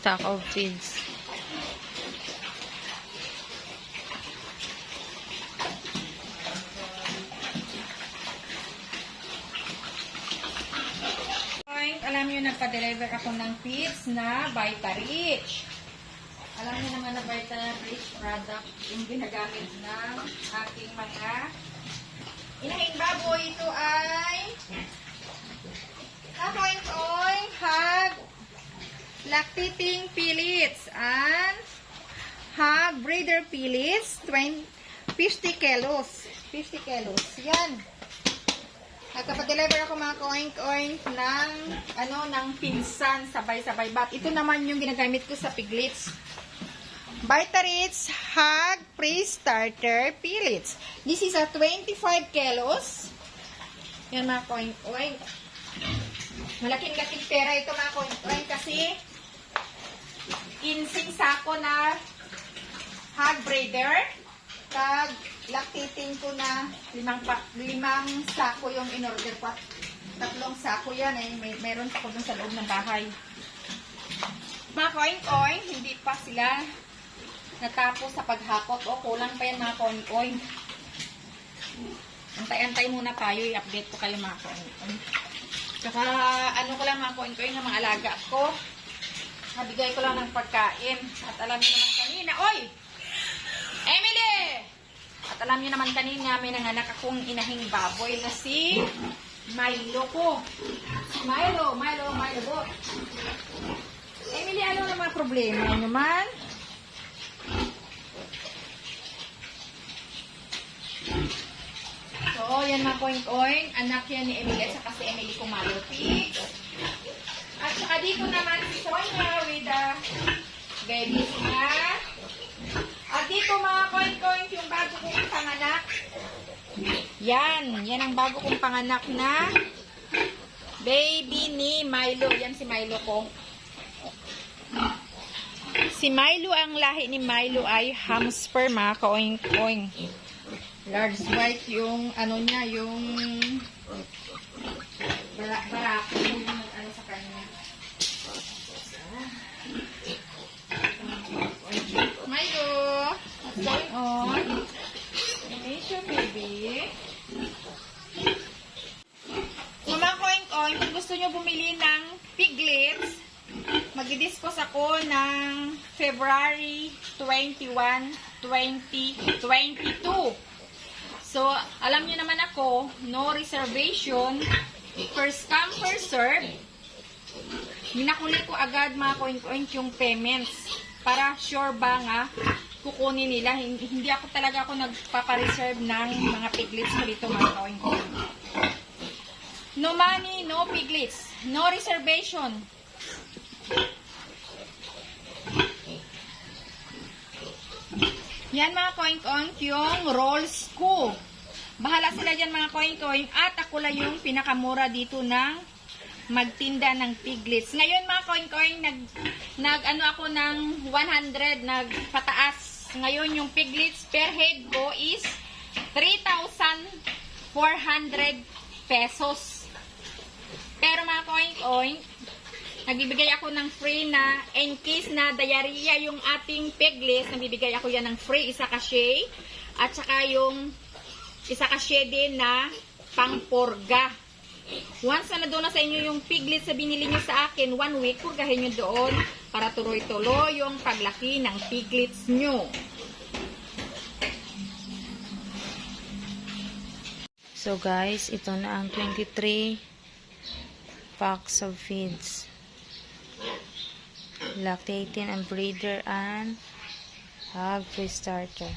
stock of feeds. Alam nyo, nagpa-deliver ako ng feeds na Vita-Rich. Alam nyo naman na Vita-Rich product yung ginagamit ng aking mga inahing baboy. Ito ay Oink Hog Lactating Pellets and Hog Breeder Pellets 50 kilos. 50 kilos. Yan. Nagpa-deliver ako mga ka-oink ng pinsan, sabay-sabay. But ito naman yung ginagamit ko sa piglets. Vita-Rich Hog Pre-Starter Pellets. This is a 25 kilos. Yan mga ka-oink. Malaking-laking pera ito mga ka-oink kasi insing sako na hog breeder. Tag lactating ko na limang sako yung in-order ko. 3 sako yan eh. Meron ako dun sa loob ng bahay. Mga ka-oink, hindi pa sila natapos sa paghakot. O, kulang pa yan mga ka-oink. Antay-antay muna tayo. I-update ko kayo mga ka-oink. Saka ano ko lang mga ka-oink ng mga alaga ko. Nabigay ko lang ng pagkain. At alam niyo naman kanina, oy! Emily! At alam niyo naman kanina, may nanganak akong inahing baboy na si Milo ko. Milo po. Emily, ano naman problema naman? So, yan mga oink. Anak yan ni Emily at saka si Emily Kumalo Pigs. At saka dito naman si Sonia with the babies niya. At dito mga oink, yung bago kong panganak. Yan ang bago kong panganak na baby ni Milo. Yan si Milo ko. Si Milo, ang lahi ni Milo ay hamster mga ka-oink. Large white yung ano niya, yung barako yung ano sa kanya. Milo, what's going on? Is your baby? So mga ka-oink, kung gusto nyo bumili ng piglets, mag-discuss ako ng February 21, 2022. So, alam niyo naman ako, no reservation, first come, first serve. Minakulit ko agad mga ka-oink yung payments para sure ba nga kukunin nila. Hindi ako talaga nagpapareserve ng mga piglets ko dito mga ka-oink. No money, no piglets. No reservation. Yan mga ka-oink yung rolls ko. Bahala sila dyan mga ka-oink at ako lang yung pinakamura dito ng magtinda ng piglets. Ngayon mga ka-oink nag-ano ako ng 100, nagpataas. Ngayon yung piglets per head ko is 3,400 pesos. Pero mga ka-oink, nagbibigay ako ng free na in case na diarrhea yung ating piglets, nagbibigay ako yan ng free isa kashe at saka yung isa kashe din na pangpurga. Once na doon na sa inyo yung piglets sa binili nyo sa akin, 1 week, purgahin nyo doon para tuloy-tuloy yung paglaki ng piglets nyo. So guys, ito na ang 23 packs of feeds. Lactating and breeder and hog pre-starter.